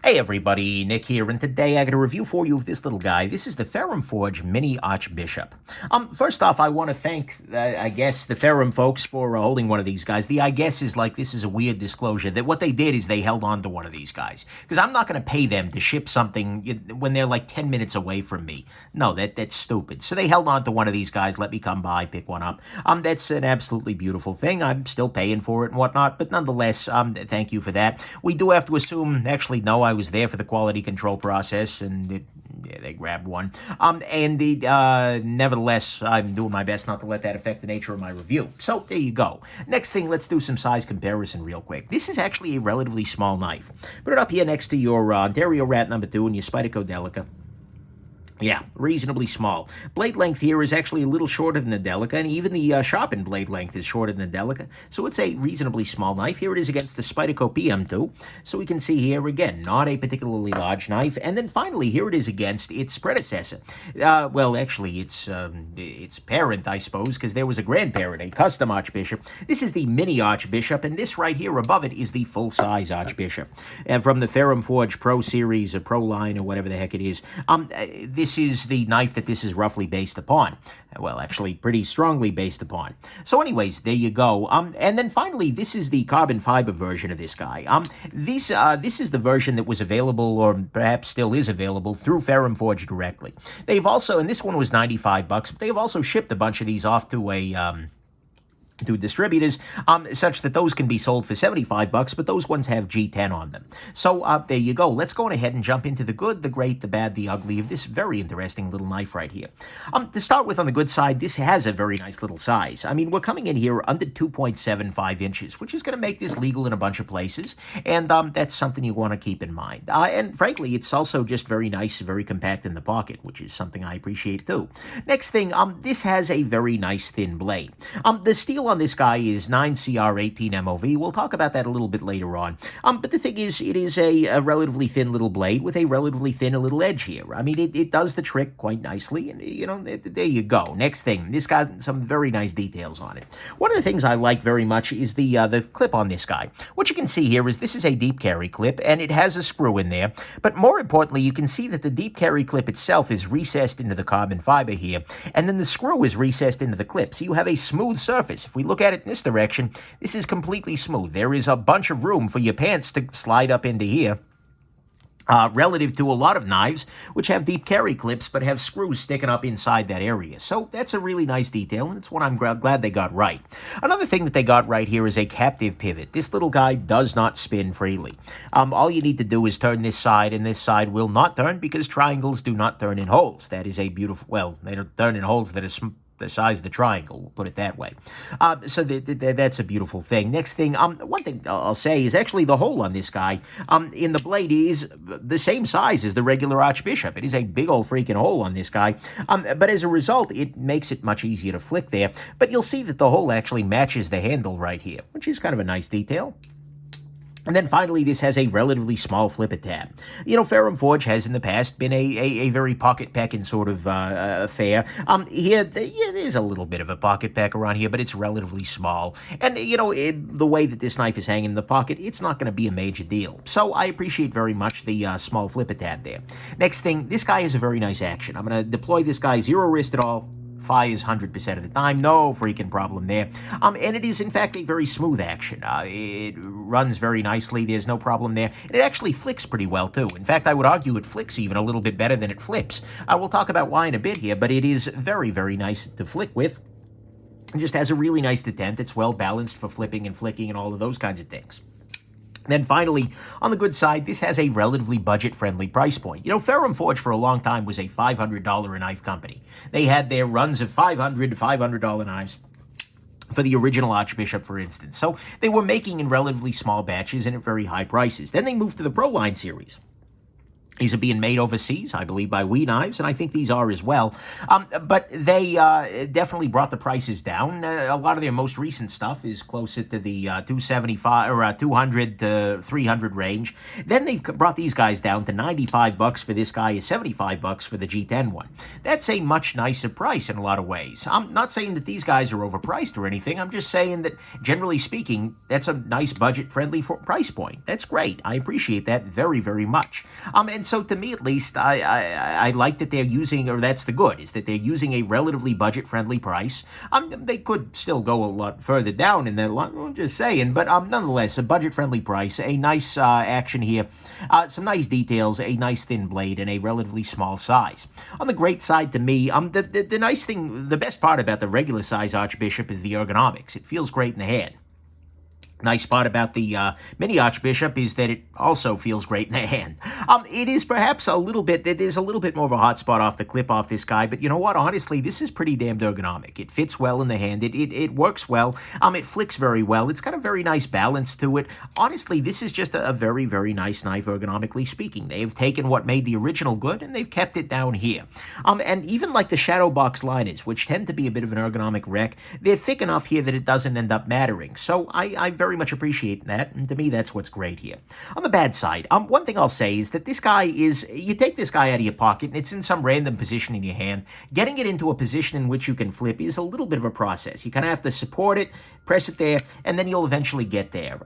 Hey everybody, Nick here, and today I got a review for you of this little guy. This is the Ferrum Forge Mini Archbishop. First off, I want to thank, I guess, the Ferrum folks for holding one of these guys. The I guess is like, this is a weird disclosure, that what they did is they held on to one of these guys. Because I'm not going to pay them to ship something when they're like 10 minutes away from me. No, that's stupid. So they held on to one of these guys, let me come by, pick one up. That's an absolutely beautiful thing. I'm still paying for it and whatnot, but nonetheless, thank you for that. We do have to assume, actually, no, I was there for the quality control process, and they grabbed one. Nevertheless, I'm doing my best not to let that affect the nature of my review. So there you go. Next thing, let's do some size comparison real quick. This is actually a relatively small knife. Put it up here next to your Ontario Rat number 2 and your Spyderco Delica. Yeah, reasonably small. Blade length here is actually a little shorter than the Delica, and even the sharpened blade length is shorter than the Delica, so it's a reasonably small knife. Here it is against the Spyderco PM2, so we can see here, again, not a particularly large knife. And then finally, here it is against its predecessor. Well, actually, its parent, I suppose, because there was a grandparent, a custom Archbishop. This is the Mini Archbishop, and this right here above it is the full-size Archbishop. And from the Ferrum Forge Pro Series, or Pro line, or whatever the heck it is, this is the knife that this is roughly based upon. Well, actually, pretty strongly based upon. So anyways, there you go. And then finally, this is the carbon fiber version of this guy. This is the version that was available, or perhaps still is available, through Ferrum Forge directly. They've also, and this one was $95, but they've also shipped a bunch of these off to to distributors, such that those can be sold for $75, but those ones have G10 on them. So there you go. Let's go on ahead and jump into the good, the great, the bad, the ugly of this very interesting little knife right here. To start with, on the good side, this has a very nice little size. I mean, we're coming in here under 2.75 inches, which is going to make this legal in a bunch of places, and that's something you want to keep in mind. And frankly, it's also just very nice, very compact in the pocket, which is something I appreciate too. Next thing, this has a very nice thin blade. The steel on this guy is 9CR18 MOV. We'll talk about that a little bit later on. But the thing is, it is a relatively thin little blade with a relatively thin little edge here. I mean, it does the trick quite nicely, and, you know, there you go. Next thing, this got some very nice details on it. One of the things I like very much is the clip on this guy. What you can see here is this is a deep carry clip, and it has a screw in there. But more importantly, you can see that the deep carry clip itself is recessed into the carbon fiber here, and then the screw is recessed into the clip. So you have a smooth surface. If we look at it in this direction, this is completely smooth. There is a bunch of room for your pants to slide up into here, relative to a lot of knives which have deep carry clips but have screws sticking up inside that area. So that's a really nice detail, and it's one I'm glad they got right. Another thing that they got right here is a captive pivot. This little guy does not spin freely. All you need to do is turn this side, and this side will not turn because triangles do not turn in holes. That is a beautiful, well, they don't turn in holes that are the size of the triangle, we'll put it that way. So that's a beautiful thing. Next thing, one thing I'll say is actually the hole on this guy in the blade is the same size as the regular Archbishop. It is a big old freaking hole on this guy, but as a result, it makes it much easier to flick there. But you'll see that the hole actually matches the handle right here, which is kind of a nice detail. And then finally, this has a relatively small flipper tab. You know, Ferrum Forge has in the past been a very pocket packing sort of affair. Here, there's a little bit of a pocket pack around here, but it's relatively small. And, you know, the way that this knife is hanging in the pocket, it's not going to be a major deal. So I appreciate very much the small flipper tab there. Next thing, this guy has a very nice action. I'm going to deploy this guy zero wrist at all. Fires 100% of the time, no freaking problem there. And it is, in fact, a very smooth action. It runs very nicely, there's no problem there. And it actually flicks pretty well, too. In fact, I would argue it flicks even a little bit better than it flips. We'll talk about why in a bit here, but it is very, very nice to flick with. It just has a really nice detent. It's well balanced for flipping and flicking and all of those kinds of things. Then finally, on the good side, this has a relatively budget-friendly price point. You know, Ferrum Forge for a long time was a $500 a knife company. They had their runs of $500 to $500 knives for the original Archbishop, for instance. So they were making in relatively small batches and at very high prices. Then they moved to the Pro Line series. These are being made overseas, I believe, by We Knives, and I think these are as well. But they definitely brought the prices down. A lot of their most recent stuff is closer to the 275 or 200 to 300 range. Then they've brought these guys down to $95 for this guy, is $75 for the G10 one. That's a much nicer price in a lot of ways. I'm not saying that these guys are overpriced or anything. I'm just saying that, generally speaking, that's a nice budget-friendly price point. That's great. I appreciate that very, very much. And so to me, at least, I like that they're using, or that's the good, is that they're using a relatively budget-friendly price. They could still go a lot further down in that, I'm just saying, but nonetheless, a budget-friendly price, a nice action here, some nice details, a nice thin blade, and a relatively small size. On the great side to me, the nice thing, the best part about the regular size Archbishop is the ergonomics. It feels great in the hand. Nice part about the Mini Archbishop is that it also feels great in the hand. It is perhaps a little bit, it is a little bit more of a hot spot off the clip off this guy, but you know what? Honestly, this is pretty damn ergonomic. It fits well in the hand. It works well. It flicks very well. It's got a very nice balance to it. Honestly, this is just a very, very nice knife, ergonomically speaking. They've taken what made the original good, and they've kept it down here. And even like the shadow box liners, which tend to be a bit of an ergonomic wreck, they're thick enough here that it doesn't end up mattering. So I very much appreciate that, and to me, that's what's great here. On the bad side, one thing I'll say is that this guy is, you take this guy out of your pocket, and it's in some random position in your hand. Getting it into a position in which you can flip is a little bit of a process. You kind of have to support it, press it there, and then you'll eventually get there.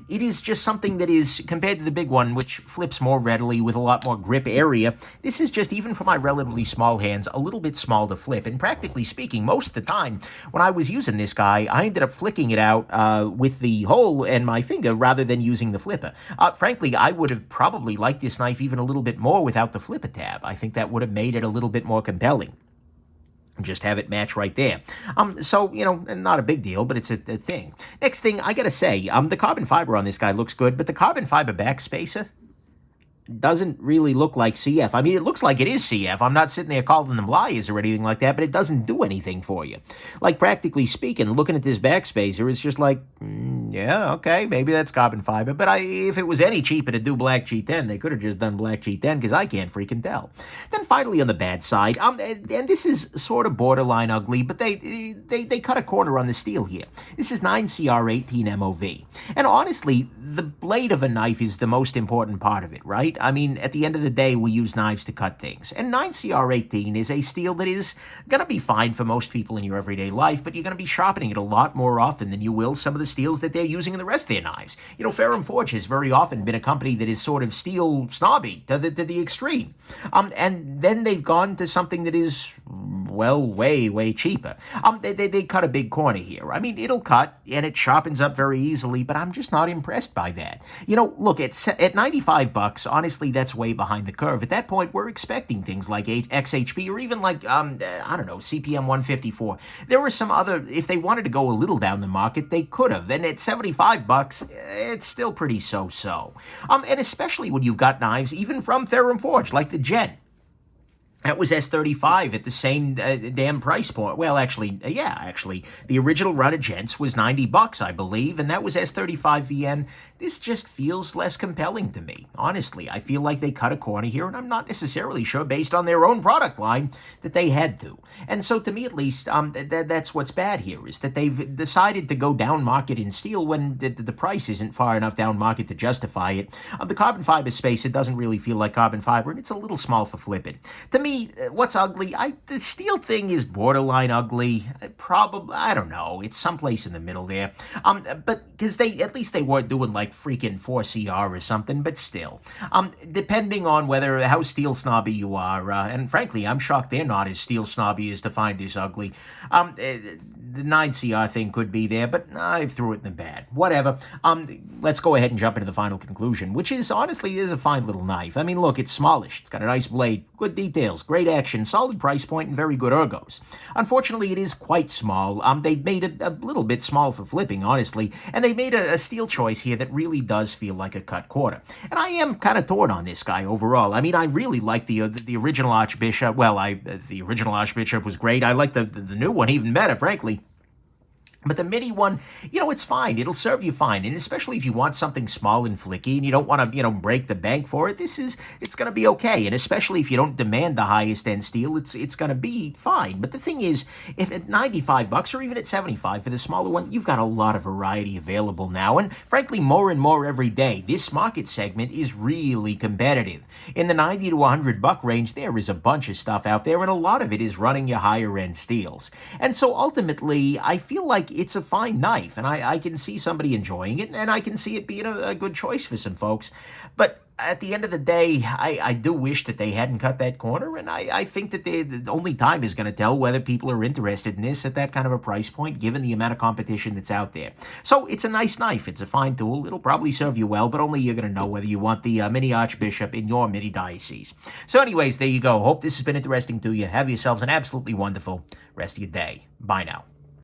It is just something that is, compared to the big one, which flips more readily with a lot more grip area, this is just, even for my relatively small hands, a little bit small to flip. And practically speaking, most of the time, when I was using this guy, I ended up flicking it out with the hole and my finger rather than using the flipper. Frankly, I would have probably liked this knife even a little bit more without the flipper tab. I think that would have made it a little bit more compelling. Just have it match right there. So, you know, not a big deal, but it's a thing. Next thing, I gotta say, the carbon fiber on this guy looks good, but the carbon fiber backspacer doesn't really look like CF. I mean, it looks like it is CF. I'm not sitting there calling them liars or anything like that, but it doesn't do anything for you. Like, practically speaking, looking at this backspacer, it's just like, yeah, okay, maybe that's carbon fiber, but if it was any cheaper to do black G10, they could have just done black G10, because I can't freaking tell. Then finally, on the bad side, and this is sort of borderline ugly, but they cut a corner on the steel here. This is 9CR18 MOV. And honestly, the blade of a knife is the most important part of it, right? I mean, at the end of the day, we use knives to cut things. And 9CR18 is a steel that is going to be fine for most people in your everyday life, but you're going to be sharpening it a lot more often than you will some of the steels that they're using in the rest of their knives. You know, Ferrum Forge has very often been a company that is sort of steel snobby to the extreme. And then they've gone to something that is, well, way, way cheaper. They cut a big corner here. I mean, it'll cut, and it sharpens up very easily, but I'm just not impressed by that. You know, look, at $95, honestly, that's way behind the curve. At that point, we're expecting things like XHP or even like, I don't know, CPM 154. There were some other, if they wanted to go a little down the market, they could have. And at $75, it's still pretty so-so. And especially when you've got knives, even from Ferrum Forge, like the Gen. That was S35 at the same damn price point. Well, actually, the original run of Gents was $90, I believe, and that was S35 VN. This just feels less compelling to me. Honestly, I feel like they cut a corner here, and I'm not necessarily sure, based on their own product line, that they had to. And so, to me at least, that's what's bad here, is that they've decided to go down market in steel when the price isn't far enough down market to justify it. The carbon fiber space, it doesn't really feel like carbon fiber, and it's a little small for flipping. To me, what's ugly? The steel thing is borderline ugly. Probably, I don't know. It's someplace in the middle there. But because at least they weren't doing like freaking 4CR or something. But still, depending on how steel snobby you are, and frankly, I'm shocked they're not as steel snobby as to find this ugly. The 9CR thing could be there, but I threw it in the bad. Whatever. Let's go ahead and jump into the final conclusion, which is, honestly, is a fine little knife. I mean, look, it's smallish. It's got a nice blade, good details, great action, solid price point, and very good ergos. Unfortunately, it is quite small. They've made it a little bit small for flipping, honestly, and they made a steel choice here that really does feel like a cut corner. And I am kind of torn on this guy overall. I mean, I really like the original Archbishop. Well, the original Archbishop was great. I like the new one even better, frankly. But the mini one, it's fine. It'll serve you fine. And especially if you want something small and flicky and you don't want to, break the bank for it, it's going to be okay. And especially if you don't demand the highest end steel, it's going to be fine. But the thing is, if at $95 or even at $75 for the smaller one, you've got a lot of variety available now. And frankly, more and more every day. This market segment is really competitive. In the $90 to $100 range, there is a bunch of stuff out there, and a lot of it is running your higher end steels. And so ultimately, I feel like it's a fine knife, and I can see somebody enjoying it, and I can see it being a good choice for some folks. But at the end of the day, I do wish that they hadn't cut that corner, and I think that the only time is going to tell whether people are interested in this at that kind of a price point, given the amount of competition that's out there. So it's a nice knife. It's a fine tool. It'll probably serve you well, but only you're going to know whether you want the Mini Archbishop in your mini diocese. So anyways, there you go. Hope this has been interesting to you. Have yourselves an absolutely wonderful rest of your day. Bye now.